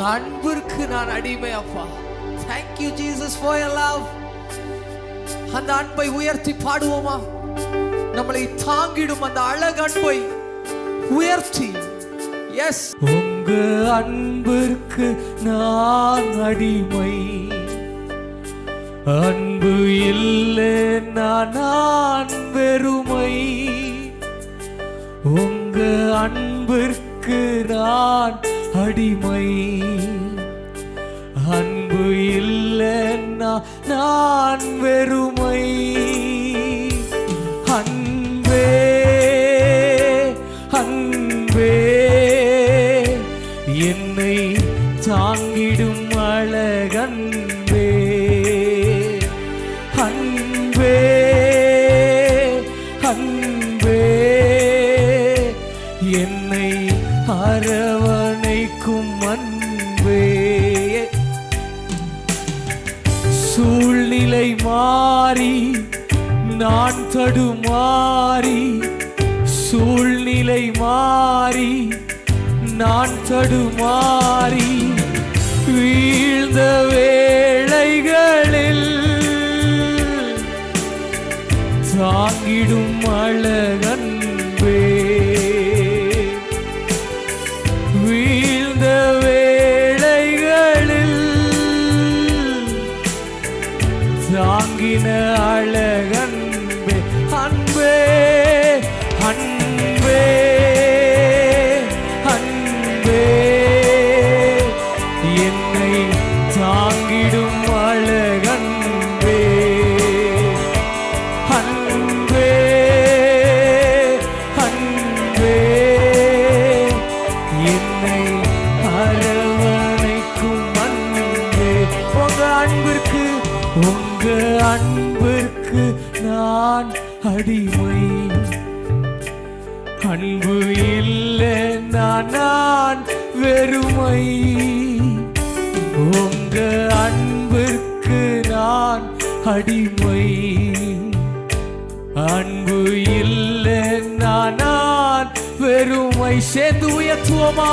உங்க அன்பிற்கு நான் அடிமை அப்பா. Thank you Jesus for your love. அந்த அன்பை உயர்த்தி பாடுவோமா? நம்மளை தாங்கிடும் அந்த அழகு அன்பை உயர்த்தி. எஸ், உங்க அன்பிற்கு நான் அடிமை, அன்பு இல்லை நான் வெறுமை. உங்க அன்பிற்கு நான் அடிமை, அன்பு இல்லை நான் வெறுமை. அன்பே அன்பே என்னை தாங்கிடும் அழகன்பே. அன்பே அன்பே என்னை அரவணைக்கும் அன்பே. சூழ்நிலை மாறி நான் தடுமாறி, சூழ்நிலை மாறி நான் தடுமாறி வீழ்ந்த வேளைகளில் தாங்கிடும் அழகன்பே. வீழ்ந்த வேளைகளில் தாங்கின அழகன்பே. அன்பே அன்பே அன்பே என்னை தாங்கிடும் அழகன்பே. அன்பே அன்பே என்னை அரவணைக்கும் அன்பே. உங்க அன்பிற்கு உங்க அன்பிற்கு நான் அடிமை, அன்பு இல்லை நான் வெறுமை. உங்க அன்பிற்கு நான் அடிமை, அன்பு இல்லை நான் வெறுமை. சேர்ந்து உயர்த்துவோமா?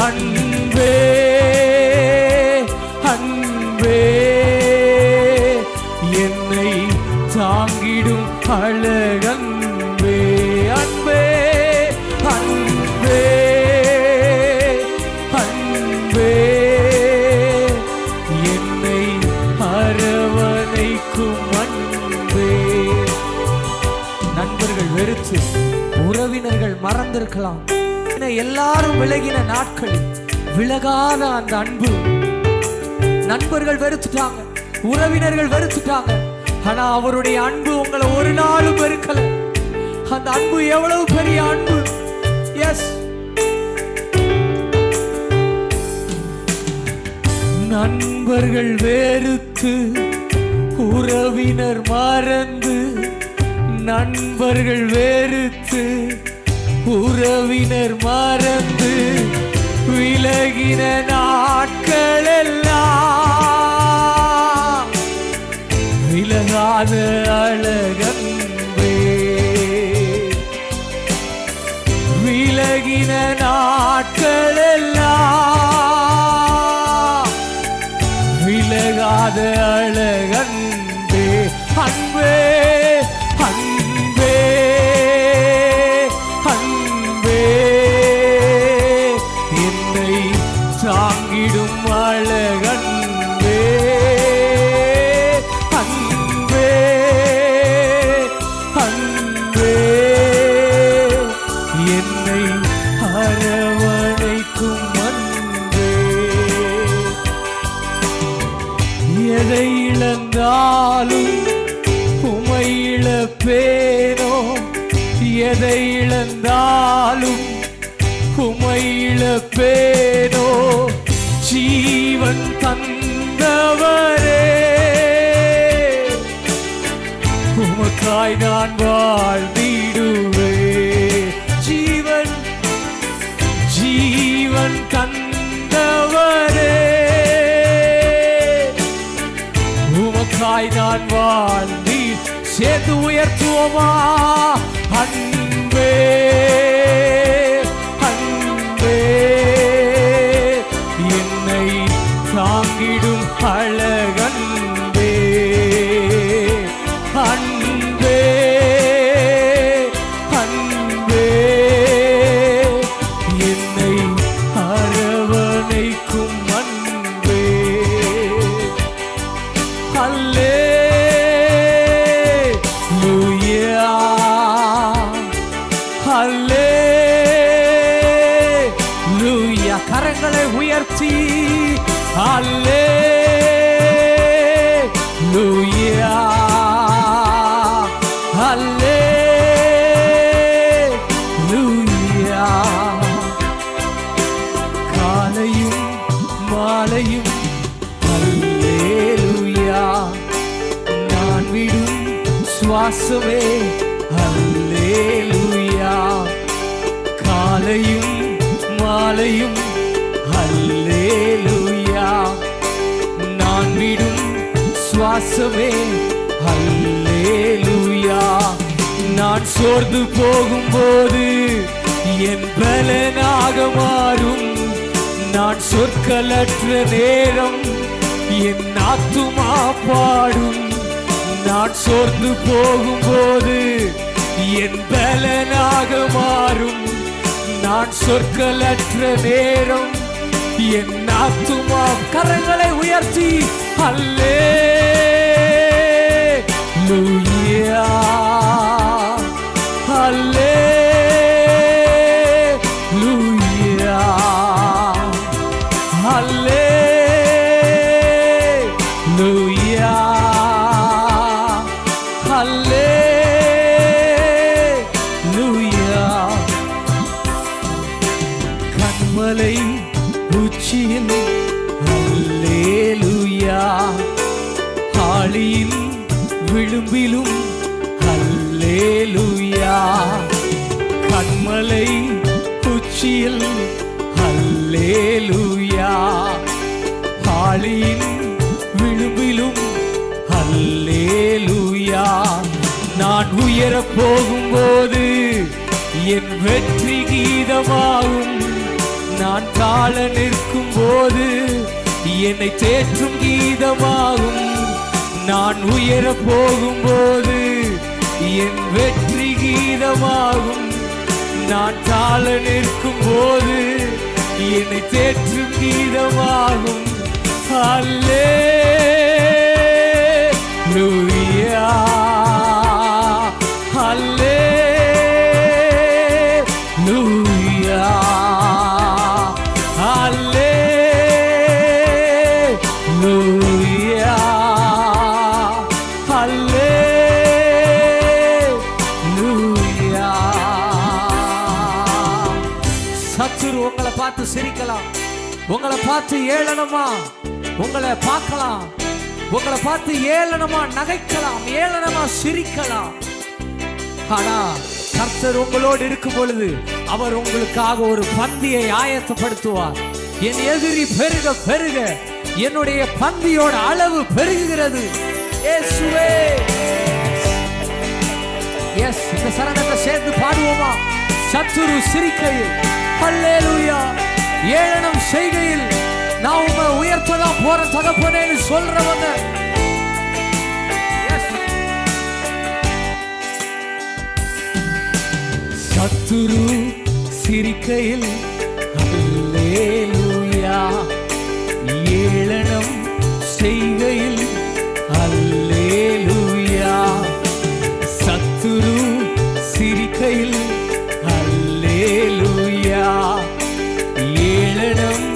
அன்பே அன்பே என்னை தாங்கிடும் அழகன்பே. அன்பே அன்பே அன்பே என்னை அரவணைக்கும் அன்பே. நண்பர்கள் வெறுத்து உறவினர்கள் மறந்திருக்கலாம், எல்லாரும் விலகின நாட்களில் விலகாத அந்த அன்பு. நண்பர்கள் வெறுத்துட்டாங்க, உறவினர்கள் வெறுத்துட்டாங்க, ஆனா அவருடைய அன்பு உங்களை ஒரு நாளும் வெறுக்கல. அந்த அன்பு எவ்வளவு பெரிய அன்பு! எஸ், நண்பர்கள் வெறுத்து உறவினர் மறந்து, நண்பர்கள் வெறுத்து உறவினர் மறந்து விலகின நாட்கள் எல்லாம் விலகாத அழகன்பே. விலகின நாட்கள் எல்லாம் விலகாத அழகன்பே. அன்பே அன்பே அன்பே என்னை தாங்கிடும் அழகன்பே. அன்பே அன்பே என்னை அரவணைக்கும் அன்பே. எதை இழந்தாலும் உமை இழப்பேனோ, எதை இழந்தாலும் உமை இழப்பேனோ. ஜீவன் தந்தவரே, உமக்காய் நான் வாழ்ந்திடுவே. ஜீவன் ஜீவன் தந்தவரே, உமக்காய் நான் வாழ்ந்தி. சேர்த்து உயர்த்துவோமா? அன்பே அன்பே என்னை அல்லேலூயா அல்லேலூயா. காலையும் மாலையும் அல்லேலூயா. நான் விடும் சுவாசமே அல்லேலூயா. காலையும் மாலையும் அல்லேலூயா. நான் விடும் சுவாசமே அல்லேலூயா. நான் சோர்ந்து போகும்போது என் பலனாக மாறும். நான் சொற்களற்ற நேரம் என் ஆத்துமா பாடும். நான் சோர்ந்து போகும்போது என் பலனாக மாறும். நான் சொற்களற்ற நேரம் என் ஆத்துமா. கரங்களை உயர்த்தி அல்லேலூயா அல்லேலூயா அல்லேலூயா அல்லேலூயா. கண்மலை உச்சியில் அல்லேலூயா. ஆழியின் விளிம்பிலும் அல்லேலூயா. கண்மலை உச்சியில் அல்லேலூயா. ஆழியின் விளிம்பிலும் அல்லேலூயா. நான் உயரப் போகும்போது என் வெற்றி கீதமாகும். நான் தாழ நிற்கும் போது என்னை தேற்றும் கீதமாகும். நான் உயரப் போகும்போது என் வெற்றி கீதமாகும். நான் தாழ நிற்கும் போது என்னை தேற்றும் கீதமாகும். அல்லேலூயா அல்லேலூயா அல்லேலூயா அல்லேலூயா. சத்துரு உங்களை பார்த்து சிரிக்கலாம், உங்களை பார்த்து ஏளனமா உங்களை பார்க்கலாம், உங்களை பார்த்து ஏளனமா நகைக்கலாம், ஏளனமா சிரிக்கலாம். ஆனா கர்த்தர் உங்களோடு இருக்கும் பொழுது அவர் உங்களுக்காக ஒரு பந்தியை ஆயத்தப்படுத்துவார். என் எதிரி பெருக பெருக என்னுடைய பந்தியோட அளவு பெருகுகிறது. இயேசுவே. எஸ், இந்த சரணத்தை சேர்ந்து பாடுவோமா? சத்துரு சிரிக்கையில் அல்லேலூயா, ஏளனம் செய்கையில் நான் உங்களை உயர்த்ததான் போற தகப்பனேன்னு சொல்றவங்க. சத்துரு சிரிக்கையில் அல்லேலூயா, ஏளனம் செய்கையில் அல்லேலூயா. சத்துரு சிரிக்கையில் அல்லேலூயா, ஏளனம்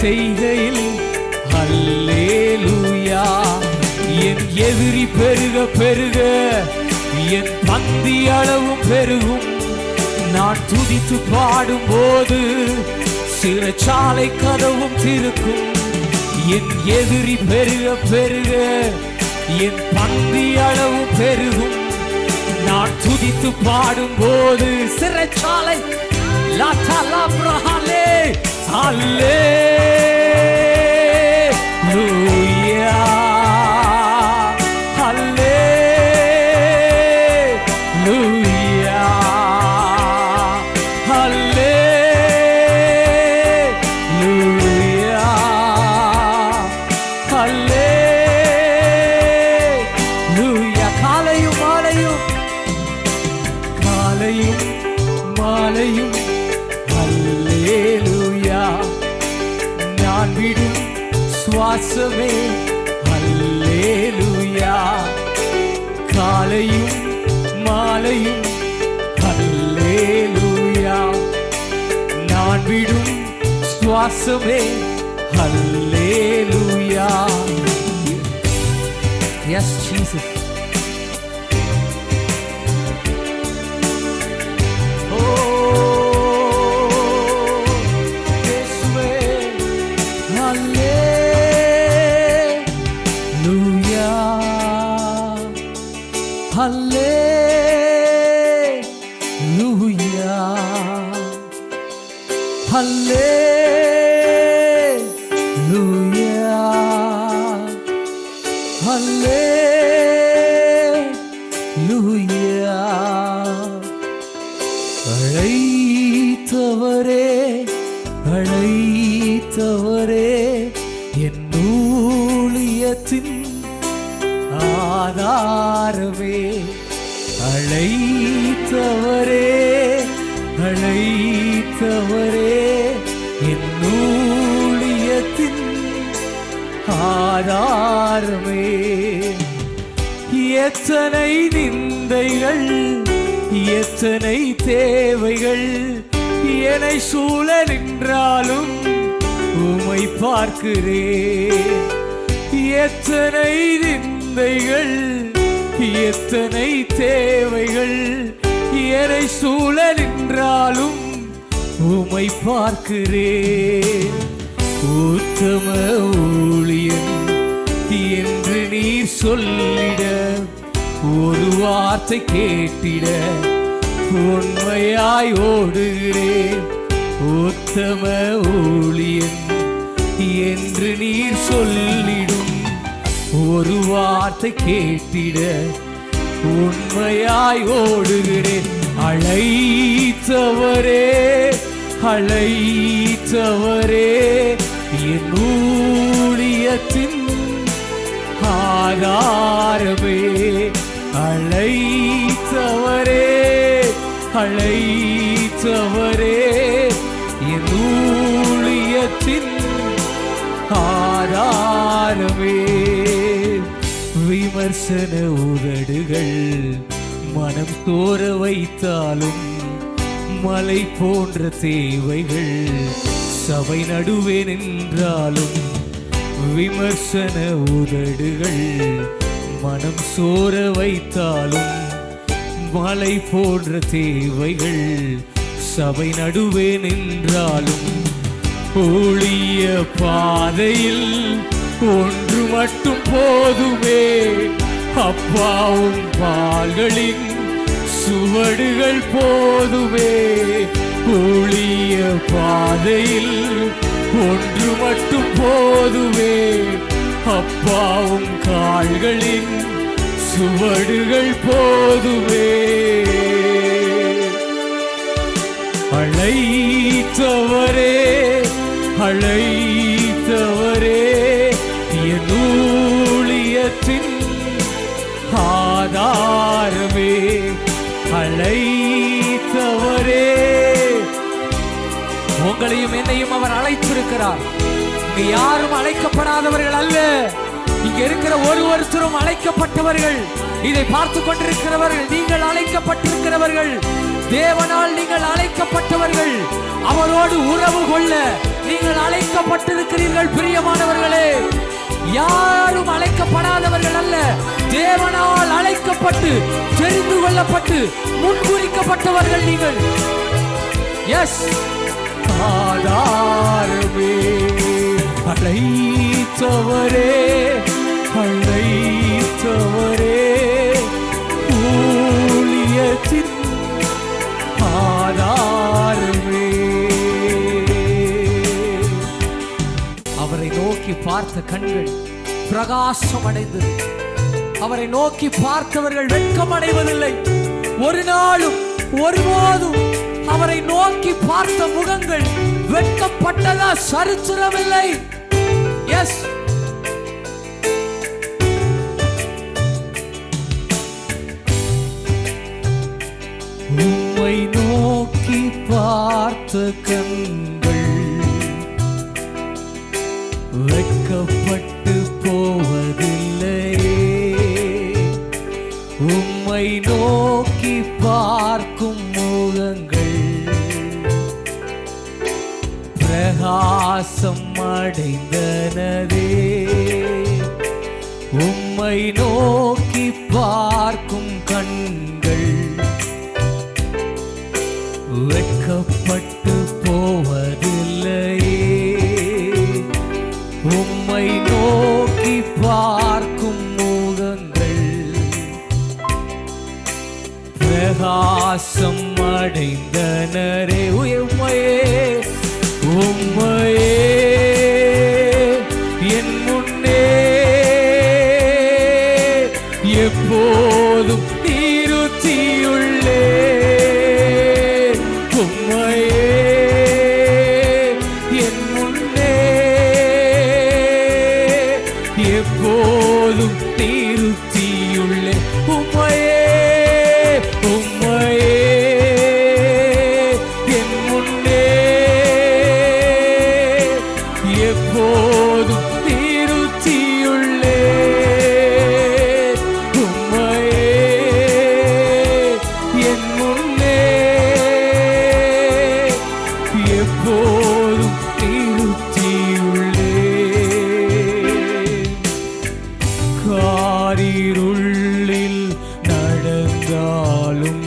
செய்கையில் அல்லேலூயா. என் எதிரி பெருக பெருக என் பந்தி அளவும் பெருகும். நான் துதித்து பாடும் போது சிறைச்சாலை கதவும் திறக்கும். என் எதிரி பெருக பெருக என் பந்தி அளவும் பெருகும். நான் துதித்து பாடும் போது சிறைச்சாலை லாட்டாலாப்ரஹாலே அல்லேலூயா அல்லேலூயா அல்லேலூயா அல்லேலூயா. காலையும் மாலையும் காலையும் மாலையும் அல்லேலூயா. நான் விடும் சுவாசமே அல்லேலூயா. காலையும் மாலையும் அல்லேலூயா. நான் விடும் சுவாசமே hallelujah. Yes Jesus. Hallelujah, hallelujah, hallelujah. அழைத்தவரே அழைத்தவரே என் ஊழியத்தின் ஆதாரமே. அழைத்தவரே அழைத்தவரே என் ஊழியத்தின் ஆதாரமே. எத்தனை நிந்தைகள் எத்தனை தேவைகள் என்னை சூழ நின்றாலும் உம்மை பார்க்கிறேன். எத்தனை நிந்தைகள் எத்தனை தேவைகள் என்னை சூழ நின்றாலும் உம்மை பார்க்கிறேன். உத்தம ஊழியன் என்று நீர் சொல்லிட ஒரு வார்த்தை கேட்டிட உண்மையாய் ஓடுகிறேன். உத்தம ஊழியன் என்று நீர் சொல்லிடும் ஒரு வார்த்தை கேட்டிட உண்மையாய் ஓடுகிறேன். அழைத்தவரே அழைத்தவரே என் ஊழியத்தின் ஆதாரமே. அழைத்தவரே அழைத்தவரே என் ஊழியத்தின் ஆதாரமே. விமர்சன உதடுகள் மனம் தோர வைத்தாலும் மலை போன்ற தேவைகள் சபை நடுவே நின்றாலும் விமர்சன உதடுகள் மனம் சோர வைத்தாலும் மலை போன்ற தேவைகள் சபை நடுவே நின்றாலும் ஊழிய பாதையில் ஒன்று மட்டும் போதுமே. அப்பாவும் பால்களின் சுவடுகள் போதுமே. ஊழிய பாதையில் ஒன்று மட்டும் போதுமே. அப்பாவும் கால்களின் சுவடுகள் போதுமே. அழைத்தவரே அழைத்தவரே என் ஊழியத்தின் ஆதாரமே. அழைத்தவரே. உங்களையும் என்னையும் அவர் அழைத்திருக்கிறார். இங்க யாரும் அழைக்கப்படாதவர்கள் அல்ல. இங்க இருக்கிற ஒருத்தரும் அழைக்கப்பட்டவர்கள். இதை பார்த்து கொண்டிருக்கிறவர்கள் நீங்கள் அழைக்கப்பட்டிருக்கிறவர்கள். தேவனால் நீங்கள் அழைக்கப்பட்டவர்கள். அவரோடு உறவு கொள்ள நீங்கள் அழைக்கப்பட்டிருக்கிறீர்கள். பிரியமானவர்களே, யாரும் அழைக்கப்படாதவர்கள் அல்ல. தேவனால் அழைக்கப்பட்டு தெரிந்து கொள்ளப்பட்டு முன்குறிக்கப்பட்டவர்கள் நீங்கள். எஸ், ஆதாரமே. அழைத்தவரே அழைத்தவரே ஊழியத்தின் ஆதாரமே. அவரை நோக்கி பார்த்த கண்கள் பிரகாசம் அடைந்தது. அவரை நோக்கி பார்த்தவர்கள் வெட்கம் அடைவதில்லை. ஒரு நாளும் ஒருபோதும் அவரை நோக்கி பார்த்த முகங்கள் வெட்கப்பட்டதா சரித்திரமில்லை. எஸ், உம்மை நோக்கி பார்த்த கண்கள் வெட்கப்பட்டு போவதில்லை. உம்மை நோக்கி பார்க்கும் முகங்கள் பிரகாசமடைவதில்லை. பிரகாசம் அடைந்தனதே. உம்மை நோக்கி பார்க்கும் கண்கள் வெட்கப்பட்டு போவதில்லையே. உம்மை நோக்கி பார்க்கும் முகங்கள் பிரகாசம் அடைந்தனரே. உம்மையே உம்மையே என் முன்னே எப்போதும் நிறுத்தியுள்ளே. உம்மையே என் முன்னே எப்போதும் நிறுத்தியுள்ளே. உம்மையே உம்மையே என் முன்னே எப்போதும் நிறுத்தியுள்ளே. என் முன்னே எப்போதும் நிறுத்தியுள்ளே. காரிருளில் நடந்தாலும்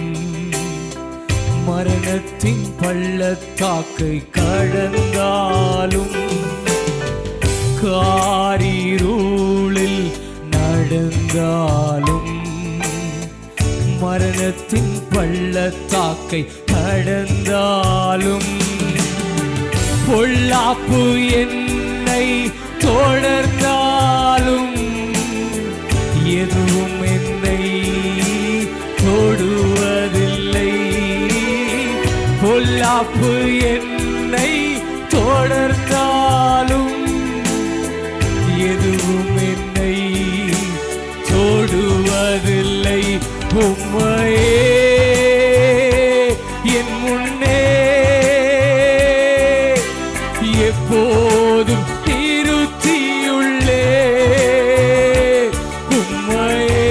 மரணத்தின் பள்ளத்தாக்கை கடந்தாலும், காரிருளில் நடந்தாலும் மரணத்தின் பள்ளத்தாக்கை கடந்தாலும், பொல்லாப்பு என்னை தொடர்ந்தாலும் எதுவும் என்னை தொடுவதில்லை. பொல்லாப்பு என்னை தொடர்ந்தாலும் எதுவும் என்னை தொடுவதில்லை. உம்மையே என் முன்னே எப்போதும் நிறுத்தியுள்ளே. உம்மையே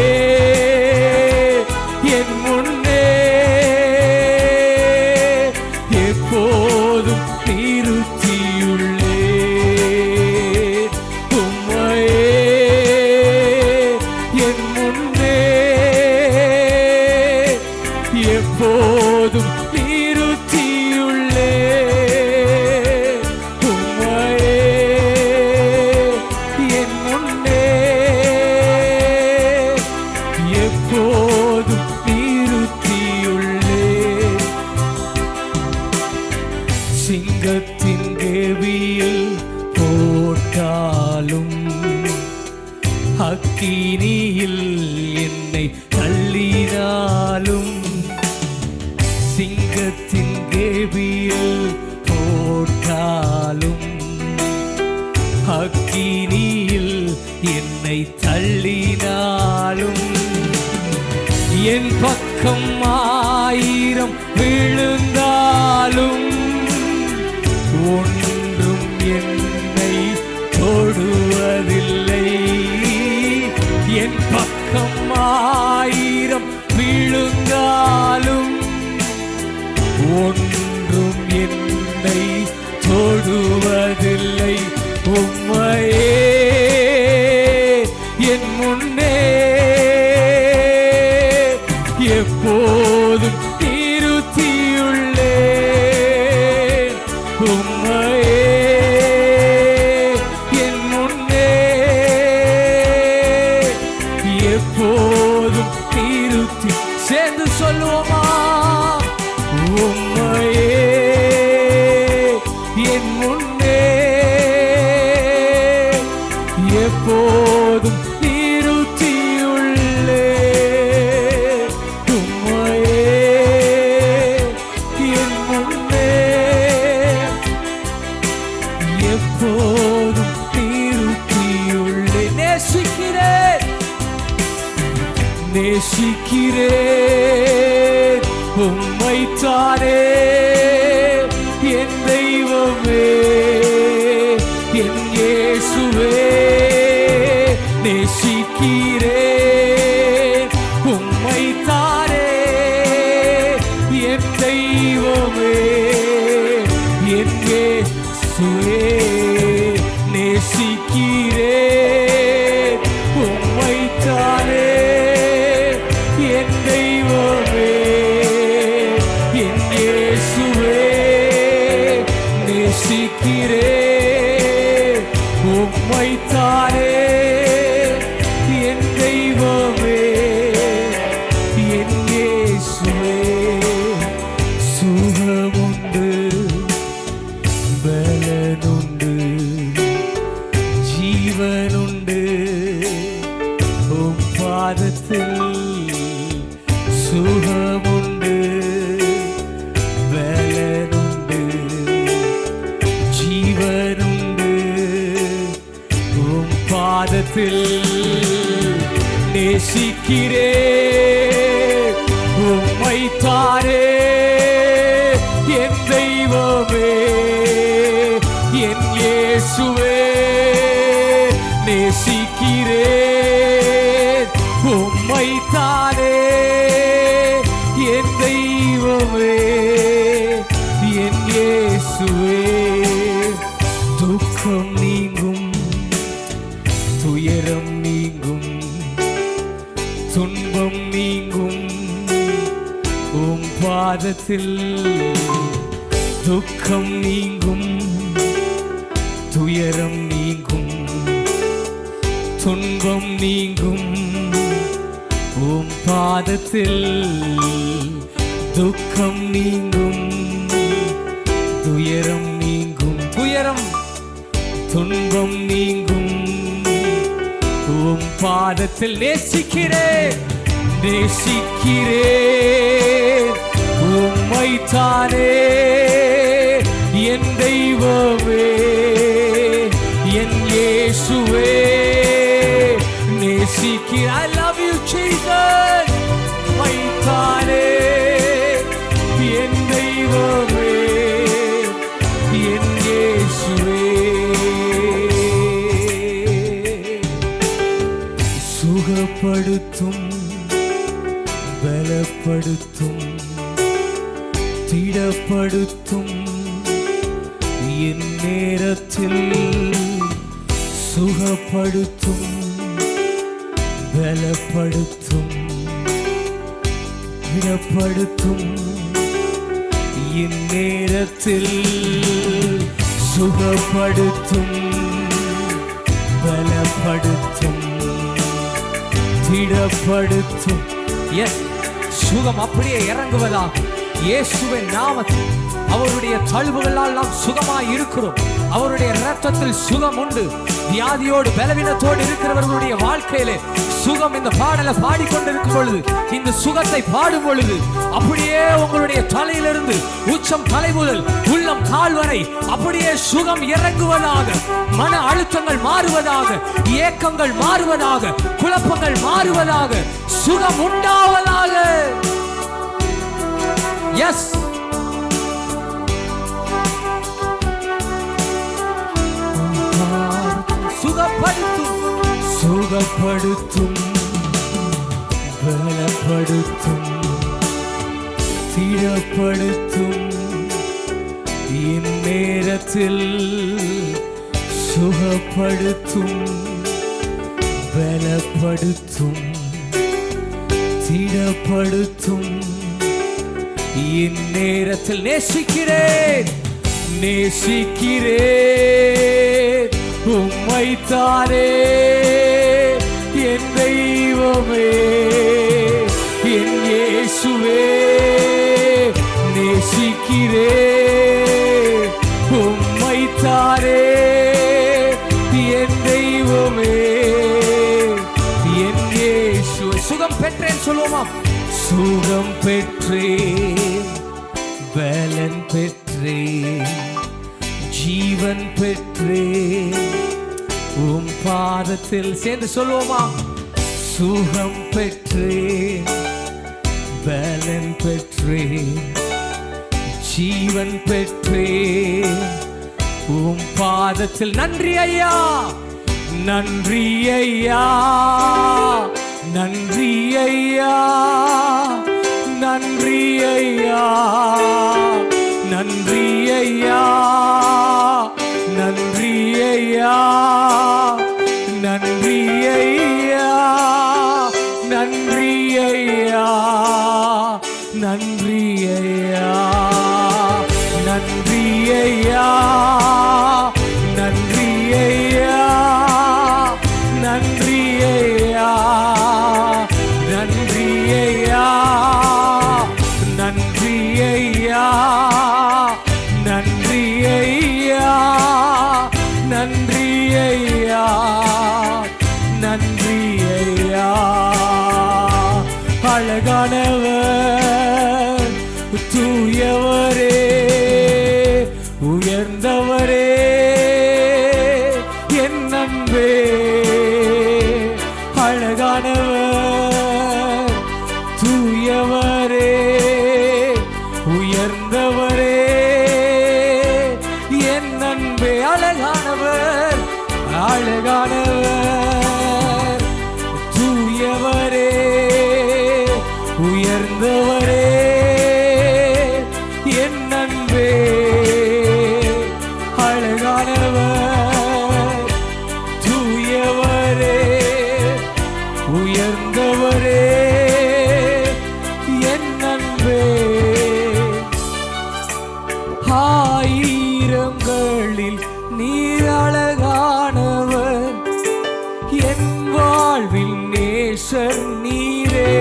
என் முன்னே எப்போதும் நிறுத்தியுள்ளே. உம்மையே என் முன்னே எப்போதும் நிறுத்தியுள்ளே. உம்மையே என் முன்னே எப்போதும் நிறுத்தியுள்ளே. சிங்கத்தின் கேவியில் போட்டாலும் அக்கினியில் என்னை தள்ளினாலும், சிங்கத்தின் கேவியில் போட்டாலும் அக்கினியில் என்னை தள்ளினாலும், என் பக்கம் 1000 விழுந்தாலும் ஒன்றும் என்னை தொடுவதில்லை. என் பக்கம் 1000 விழுந்தாலும் ஒன்றும் என்னை தொடுவதில்லை. உம்மையே என் முன்னே எப்போதும் நிறுத்தியுள்ளே. உம்மையே என் முன்னே எப்போதும் நிறுத்தி. சேர்ந்து சொல்லுவோமா? உம்மையே என் முன்னே எப்போதும் நிறுத்தியுள்ளே. உம்மையே என் முன்னே எப்போதும் நிறுத்தியுள்ளே. நேசிக்கிறேன் நேசிக்கிறேன் உம்மைத்தானே என் தெய்வமே என் இயேசுவே. நேசிக்கிறேன் உம்மைத்தானே என் தெய்வமே என் இயேசுவே. நேசிக்கிறேன் உம்மைத்தானே என் தெய்வமே என் இயேசுவே நேசிக்கிறேன் உம்மைத்தானே என் தெய்வமே என் இயேசுவே சுகமுண்டு பலனுண்டு ஜீவனுண்டு உம் பாதத்தில் சுகமுண்டு பலனுண்டு ஜீவனுண்டு உம் பாதத்தில் நேசிக்கிறேன் உம்மைத்தானே என் தெய்வமே என் இயேசுவே நேசிக்கிறேன் உம்மைத்தானே என் தெய்வமே என் இயேசுவே துக்கம் நீங்கும் துயரம் நீங்கும் துன்பம் நீங்கும் உம் பாதத்தில் துக்கம் நீங்கும் துயரம் நீங்கும் துன்பம் நீங்கும் உம் பாதத்தில் துக்கம் நீங்கும் துயரம் நீங்கும் துயரம் துன்பம் நீங்கும் உம் பாதத்தில் நேசிக்கிறேன் நேசிக்கிறேன் உம்மைத்தானே என் தெய்வமே என் இயேசுவே நேசிக்கிறேன் I love you Jesus உம்மைத்தானே என் தெய்வமே என் இயேசுவே சுகப்படுத்தும் பலப்படுத்தும் திடப்படுத்தும் என் நேரத்தில் சுகப்படுத்தும் பலப்படுத்தும் திடப்படுத்தும் என் நேரத்தில் சுகப்படுத்தும் பலப்படுத்தும் திடப்படுத்தும் எஸ் சுகம் அப்படியே இறங்குவதாக இயேசுவின் நாமத்தில் அவருடைய தழும்புகளால் நாம் சுகமாய் இருக்கிறோம் அவருடைய இரத்தத்தில் சுகம் உண்டு வியாதியோடு பலவீனத்தோடு இருக்கிறவர்களுடைய வாழ்க்கையிலே சுகம் இந்த பாடலை பாடிக்கொண்டிருக்கும் பொழுது இந்த சுகத்தை பாடும் பொழுது அப்படியே உங்களுடைய தலையிலிருந்து உச்சம் தலை முதல் உள்ளம் கால் வரை அப்படியே சுகம் இறங்குவதாக மன அழுத்தங்கள் மாறுவதாக ஏக்கங்கள் மாறுவதாக குழப்பங்கள் மாறுவதாக சுகம் உண்டாவதாக எஸ் சுகப்படுத்தும் சுகப்படுத்தும் பலப்படுத்தும் திடப்படுத்தும் என் நேரத்தில் சுகப்படுத்தும் பலப்படுத்தும் திடப்படுத்தும் என் நேரத்தில் நேசிக்கிறேன் நேசிக்கிறேன் உம்மைத்தானே என் தெய்வமே என் இயேசுவே நேசிக்கிறேன் உம்மைத்தானே என் தெய்வமே என் இயேசுவே சுகம் பெற்றேன் சொல்லுவோமா சுகம் பெற்றேன் பலன் பெற்றேன் ஜீவன் பெற்றேன் உம் பாதத்தில் சேர்ந்து சொல்லுவோமா சுகம் பெற்றேன் பலன் பெற்றேன் ஜீவன் பெற்றேன் உம் பாதத்தில் நன்றி ஐயா நன்றி ஐயா நன்றி ஐயா நன்றி ஐயா நன்றி ஐயா நன்றி ஐயா ஐயா, நன்றி ஐயா, நன்றி ஐயா, நன்றி ஐயா, நன்றி ஐயா, நன்றி ஐயா, நன்றி ஐயா, நன்றி ஐயா. அழகானவர், தூயவரே, உயர்ந்தவரே, என் அன்பே. அழகானவர், தூயவரே, உயர்ந்தவரே, என் அன்பே. அழகானவர், அழகானவர், தூயவரே, உயர்ந்தவரே, என் அன்பே. அழகானவர், தூயவரே, உயர்ந்தவரே, என் அன்பே. ஆயிரங்களில் நீர் அழகானவர், என் வாழ்வில் நேசர் நீரே.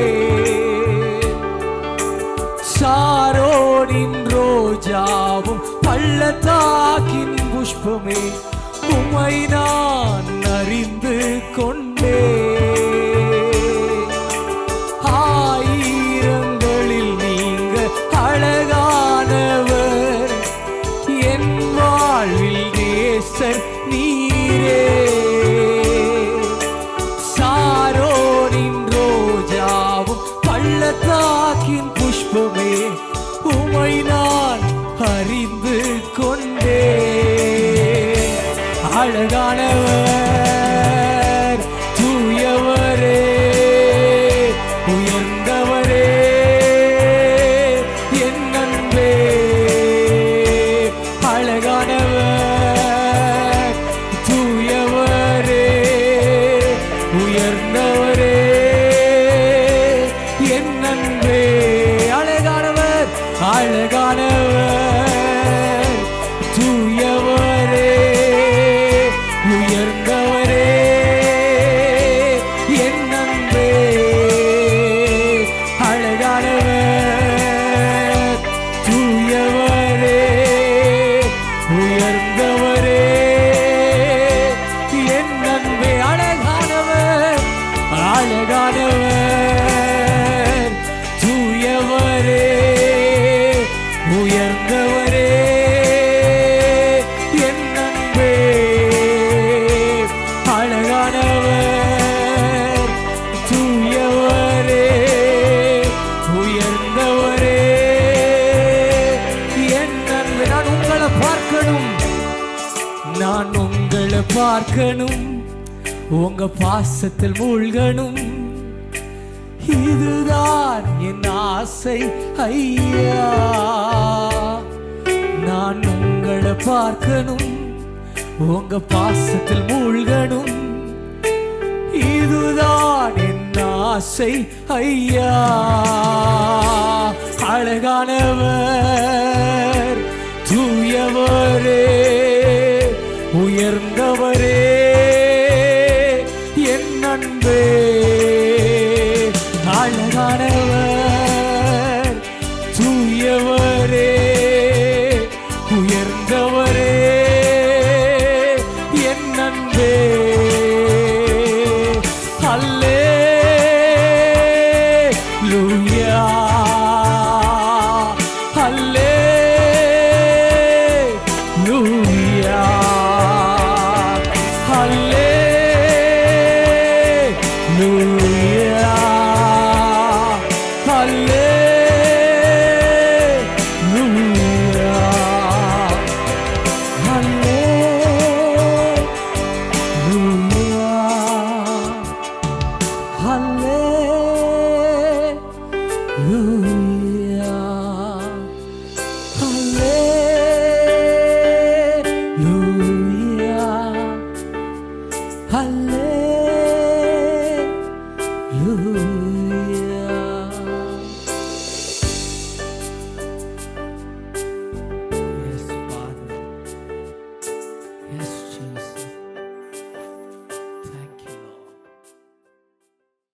சாரோனின் ரோஜாவும் பள்ளத்தாக்கின் புஷ்பமே, உம்மை நான் அறிந்து கொண்டே. ஆயிரங்களில் நீங்க அழகானவர், என் வாழ்வில் நேசர் நீரே. சாரோனின் ரோஜாவும் பள்ளத்தாக்கின் புஷ்பமே, உம்மை நான் அறிந்து கொண்டே. அழகானவர், தூயவரே, உயர்ந்தவரே, என் அன்பே. அழகானவர், தூயவரே, உயர்ந்தவரே, என் அன்பே. அழகானவர், அழகானவர், தூயவரே, உயர்ந்தவரே, என் அன்பே. அழகானவர், தூயவரே, உயர்ந்தவரே, என் அன்பே. அழகானவர், அழகானவர், தூயவரே, உயர்ந்தவரே, என் அன்பே. அழகானவர், தூயவரே, உயர்ந்தவரே, என் அன்பே. நான் உங்களை பார்க்கணும், நான் உங்களை பார்க்கணும், உங்க பாசத்தில் மூழ்கணும், இதுதான் என் ஆசை ஐயா. நான் உங்களை பார்க்கணும், உங்க பாசத்தில் மூழ்கணும், இதுதான் என் ஆசை ஐயா. அழகானவர், தூயவரே, உயர்ந்தவரே,